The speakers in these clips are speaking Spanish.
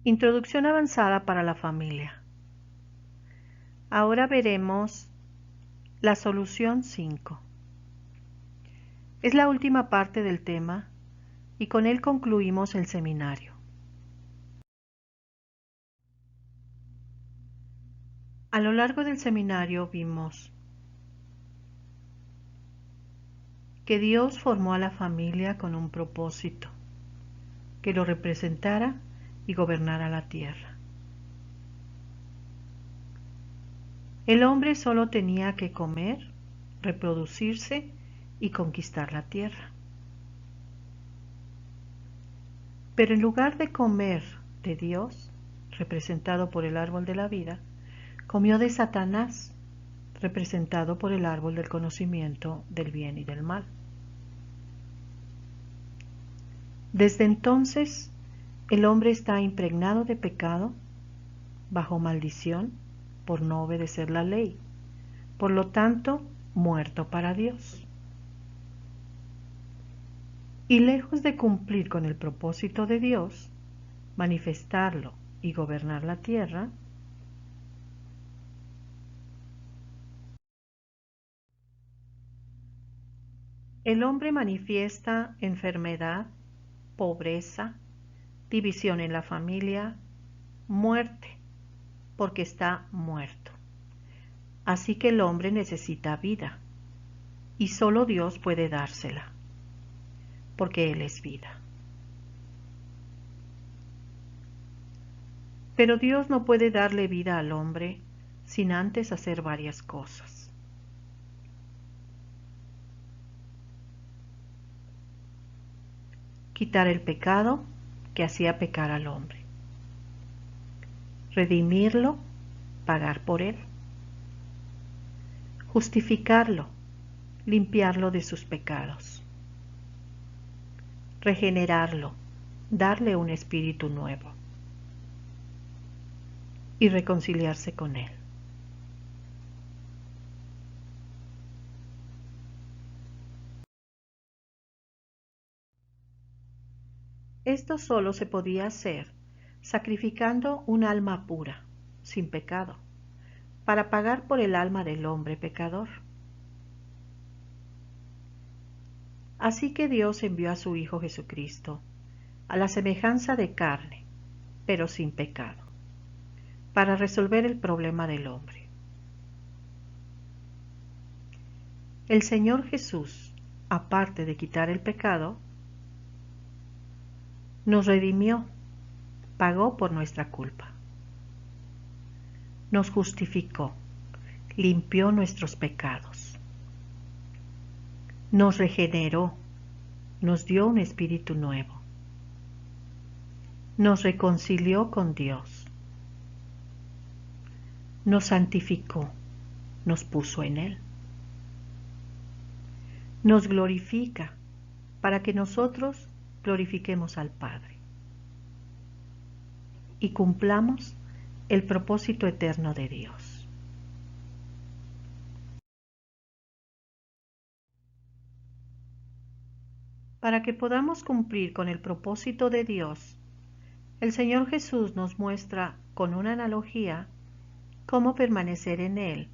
Introducción avanzada para la familia. Ahora veremos la solución 5. Es la última parte del tema y con él concluimos el seminario. A lo largo del seminario vimos que Dios formó a la familia con un propósito, que lo representara y gobernara la tierra. El hombre solo tenía que comer, reproducirse y conquistar la tierra. Pero en lugar de comer de Dios, representado por el árbol de la vida, comió de Satanás, representado por el árbol del conocimiento del bien y del mal. Desde entonces, el hombre está impregnado de pecado, bajo maldición, por no obedecer la ley, por lo tanto, muerto para Dios. Y lejos de cumplir con el propósito de Dios, manifestarlo y gobernar la tierra, el hombre manifiesta enfermedad, pobreza, división en la familia, muerte, porque está muerto. Así que el hombre necesita vida, y solo Dios puede dársela, porque Él es vida. Pero Dios no puede darle vida al hombre sin antes hacer varias cosas. Quitar el pecado que hacía pecar al hombre. Redimirlo, pagar por él. Justificarlo, limpiarlo de sus pecados. Regenerarlo, darle un espíritu nuevo. Y reconciliarse con él. Esto solo se podía hacer sacrificando un alma pura, sin pecado, para pagar por el alma del hombre pecador. Así que Dios envió a su Hijo Jesucristo, a la semejanza de carne, pero sin pecado, para resolver el problema del hombre. El Señor Jesús, aparte de quitar el pecado, nos redimió, pagó por nuestra culpa. Nos justificó, limpió nuestros pecados. Nos regeneró, nos dio un espíritu nuevo. Nos reconcilió con Dios. Nos santificó, nos puso en Él. Nos glorifica para que nosotros glorifiquemos al Padre y cumplamos el propósito eterno de Dios. Para que podamos cumplir con el propósito de Dios, el Señor Jesús nos muestra con una analogía cómo permanecer en Él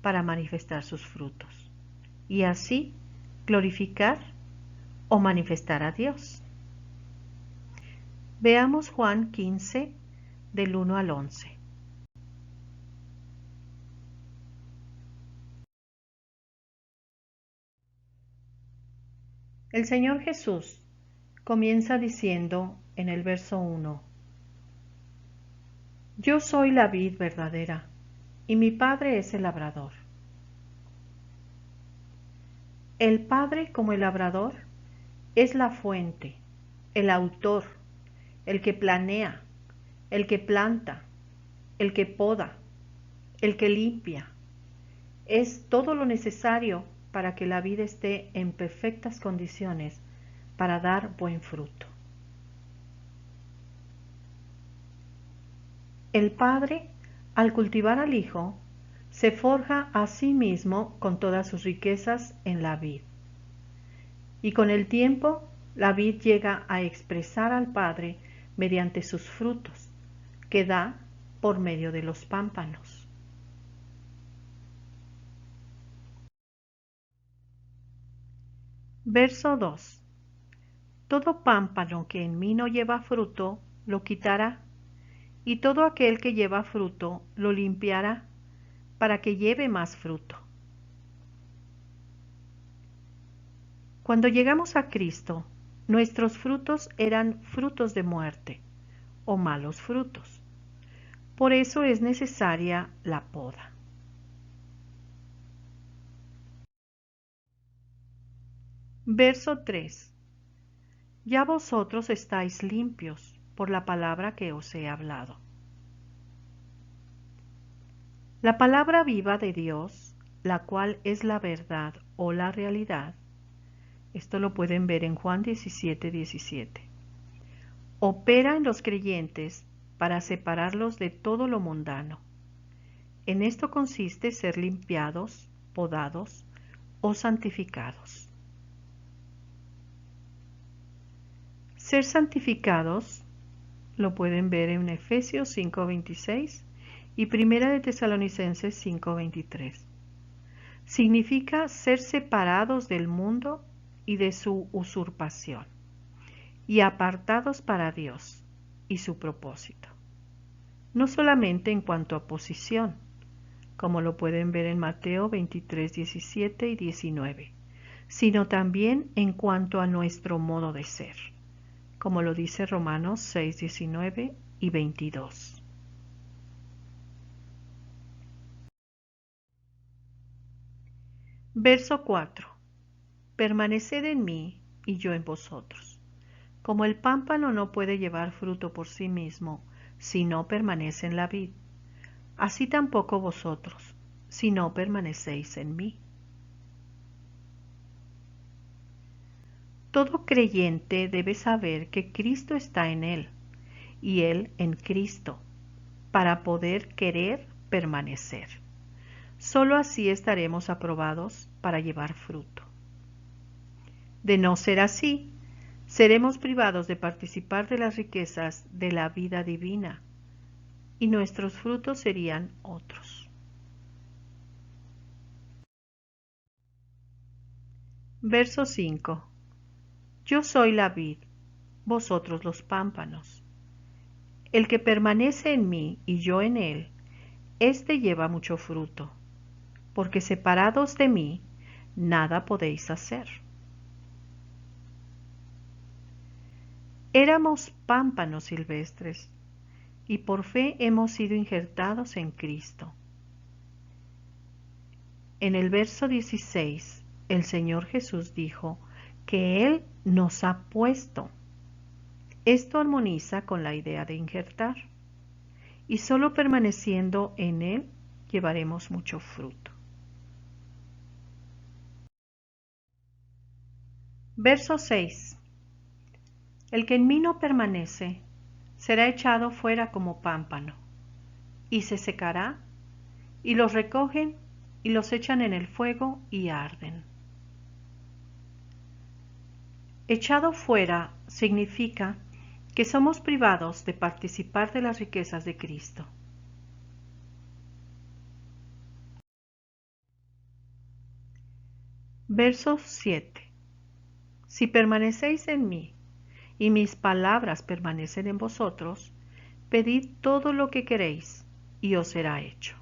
para manifestar sus frutos y así glorificar o manifestar a Dios. Veamos Juan 15, del 1 al 11. El Señor Jesús comienza diciendo en el verso 1: Yo soy la vid verdadera, y mi Padre es el labrador. El Padre, como el labrador, es la fuente, el autor, el que planea, el que planta, el que poda, el que limpia. Es todo lo necesario para que la vida esté en perfectas condiciones para dar buen fruto. El Padre, al cultivar al Hijo, se forja a sí mismo con todas sus riquezas en la vid. Y con el tiempo, la vid llega a expresar al Padre mediante sus frutos, que da por medio de los pámpanos. Verso 2. Todo pámpano que en mí no lleva fruto, lo quitará, y todo aquel que lleva fruto, lo limpiará, para que lleve más fruto. Cuando llegamos a Cristo, nuestros frutos eran frutos de muerte, o malos frutos. Por eso es necesaria la poda. Verso 3. Ya vosotros estáis limpios por la palabra que os he hablado. La palabra viva de Dios, la cual es la verdad o la realidad, esto lo pueden ver en Juan 17:17, opera en los creyentes para separarlos de todo lo mundano. En esto consiste ser limpiados, podados o santificados. Ser santificados lo pueden ver en Efesios 5:26 y Primera de Tesalonicenses 5:23. Significa ser separados del mundo y de su usurpación, y apartados para Dios y su propósito. No solamente en cuanto a posición, como lo pueden ver en Mateo 23:17 y 19, sino también en cuanto a nuestro modo de ser, como lo dice Romanos 6:19 y 22. Verso 4. Permaneced en mí y yo en vosotros. Como el pámpano no puede llevar fruto por sí mismo si no permanece en la vid, así tampoco vosotros, si no permanecéis en mí. Todo creyente debe saber que Cristo está en él y él en Cristo, para poder querer permanecer. Solo así estaremos aprobados para llevar fruto. De no ser así, seremos privados de participar de las riquezas de la vida divina, y nuestros frutos serían otros. Verso 5. Yo soy la vid, vosotros los pámpanos. El que permanece en mí y yo en él, éste lleva mucho fruto, porque separados de mí, nada podéis hacer. Éramos pámpanos silvestres, y por fe hemos sido injertados en Cristo. En el verso 16, el Señor Jesús dijo que Él nos ha puesto. Esto armoniza con la idea de injertar, y solo permaneciendo en Él llevaremos mucho fruto. Verso 6. El que en mí no permanece será echado fuera como pámpano, y se secará, y los recogen y los echan en el fuego y arden. Echado fuera significa que somos privados de participar de las riquezas de Cristo. Verso 7. Si permanecéis en mí y mis palabras permanecen en vosotros, pedid todo lo que queréis y os será hecho.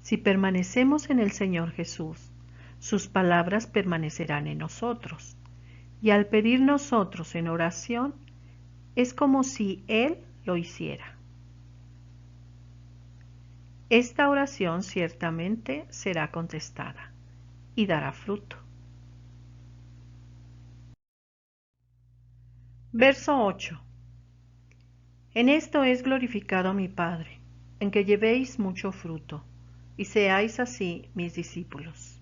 Si permanecemos en el Señor Jesús, sus palabras permanecerán en nosotros, y al pedir nosotros en oración, es como si Él lo hiciera. Esta oración ciertamente será contestada y dará fruto. Verso 8. En esto es glorificado mi Padre, en que llevéis mucho fruto, y seáis así mis discípulos.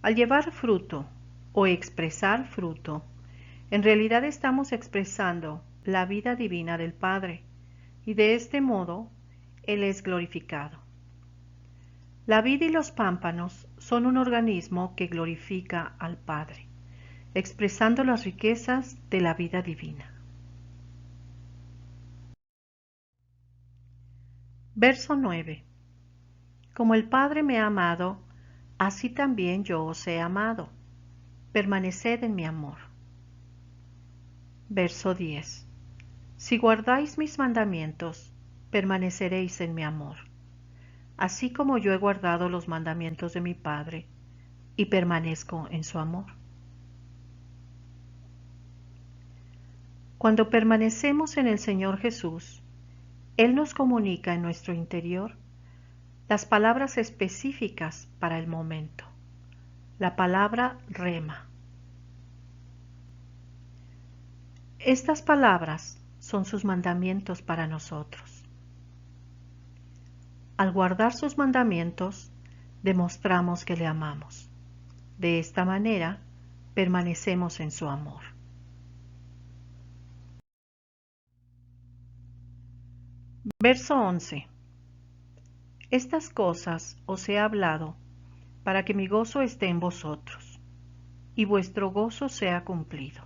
Al llevar fruto o expresar fruto, en realidad estamos expresando la vida divina del Padre, y de este modo Él es glorificado. La vid y los pámpanos son un organismo que glorifica al Padre, expresando las riquezas de la vida divina. Verso 9. Como el Padre me ha amado, así también yo os he amado. Permaneced en mi amor. Verso 10. Si guardáis mis mandamientos, permaneceréis en mi amor, así como yo he guardado los mandamientos de mi Padre y permanezco en su amor. Cuando permanecemos en el Señor Jesús, Él nos comunica en nuestro interior las palabras específicas para el momento, la palabra rema. Estas palabras son sus mandamientos para nosotros. Al guardar sus mandamientos, demostramos que le amamos. De esta manera, permanecemos en su amor. Verso 11. Estas cosas os he hablado para que mi gozo esté en vosotros y vuestro gozo sea cumplido.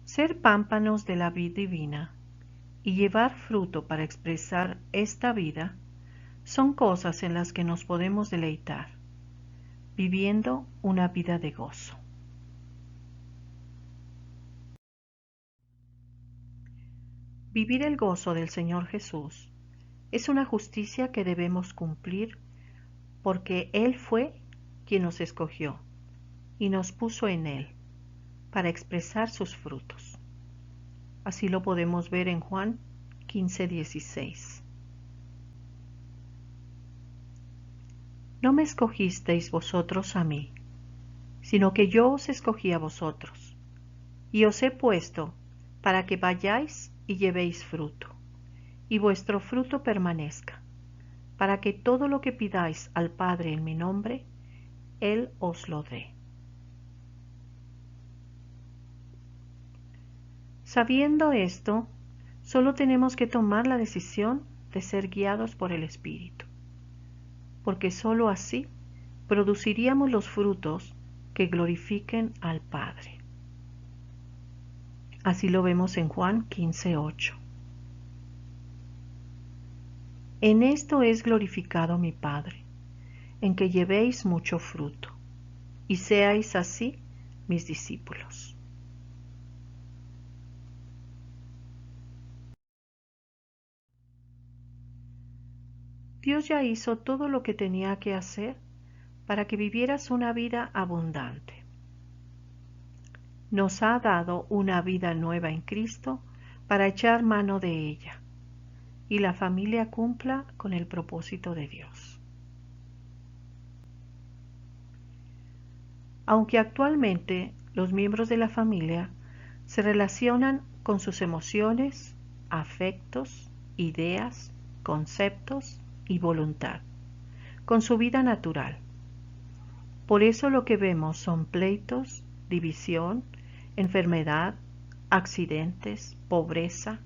Ser pámpanos de la vid divina y llevar fruto para expresar esta vida son cosas en las que nos podemos deleitar, viviendo una vida de gozo. Vivir el gozo del Señor Jesús es una justicia que debemos cumplir porque Él fue quien nos escogió y nos puso en Él para expresar sus frutos. Así lo podemos ver en Juan 15:16. No me escogisteis vosotros a mí, sino que yo os escogí a vosotros, y os he puesto para que vayáis y llevéis fruto, y vuestro fruto permanezca, para que todo lo que pidáis al Padre en mi nombre, Él os lo dé. Sabiendo esto, solo tenemos que tomar la decisión de ser guiados por el Espíritu, porque sólo así produciríamos los frutos que glorifiquen al Padre. Así lo vemos en Juan 15:8. En esto es glorificado mi Padre, en que llevéis mucho fruto, y seáis así mis discípulos. Dios ya hizo todo lo que tenía que hacer para que vivieras una vida abundante. Nos ha dado una vida nueva en Cristo para echar mano de ella y la familia cumpla con el propósito de Dios. Aunque actualmente los miembros de la familia se relacionan con sus emociones, afectos, ideas, conceptos y voluntad, con su vida natural. Por eso lo que vemos son pleitos, división, enfermedad, accidentes, pobreza,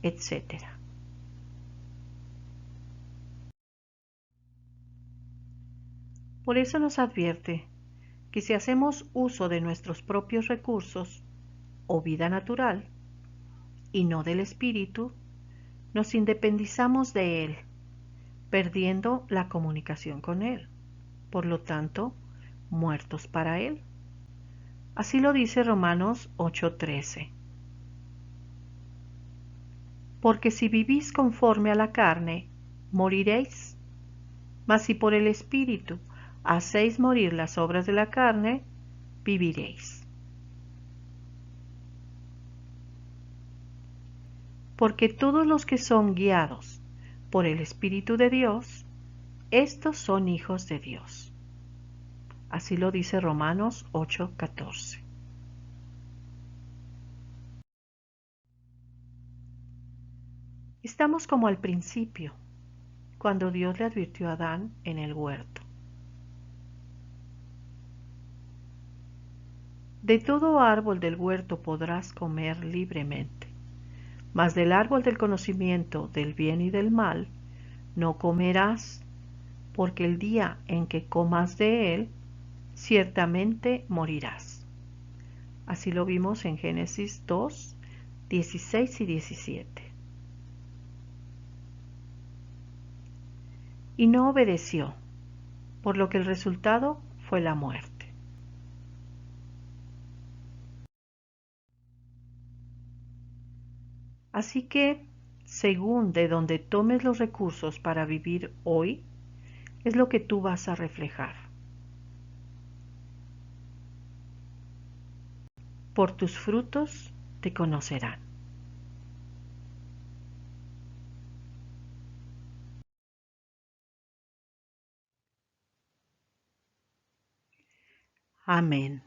etc. Por eso nos advierte que si hacemos uso de nuestros propios recursos o vida natural y no del Espíritu, nos independizamos de Él, perdiendo la comunicación con Él, por lo tanto, muertos para Él. Así lo dice Romanos 8:13. Porque si vivís conforme a la carne, moriréis, mas si por el Espíritu hacéis morir las obras de la carne, viviréis. Porque todos los que son guiados por el Espíritu de Dios, estos son hijos de Dios. Así lo dice Romanos 8:14. Estamos como al principio, cuando Dios le advirtió a Adán en el huerto. De todo árbol del huerto podrás comer libremente, mas del árbol del conocimiento del bien y del mal no comerás, porque el día en que comas de él, ciertamente morirás. Así lo vimos en Génesis 2, 16 y 17. Y no obedeció, por lo que el resultado fue la muerte. Así que, según de donde tomes los recursos para vivir hoy, es lo que tú vas a reflejar. Por tus frutos te conocerán. Amén.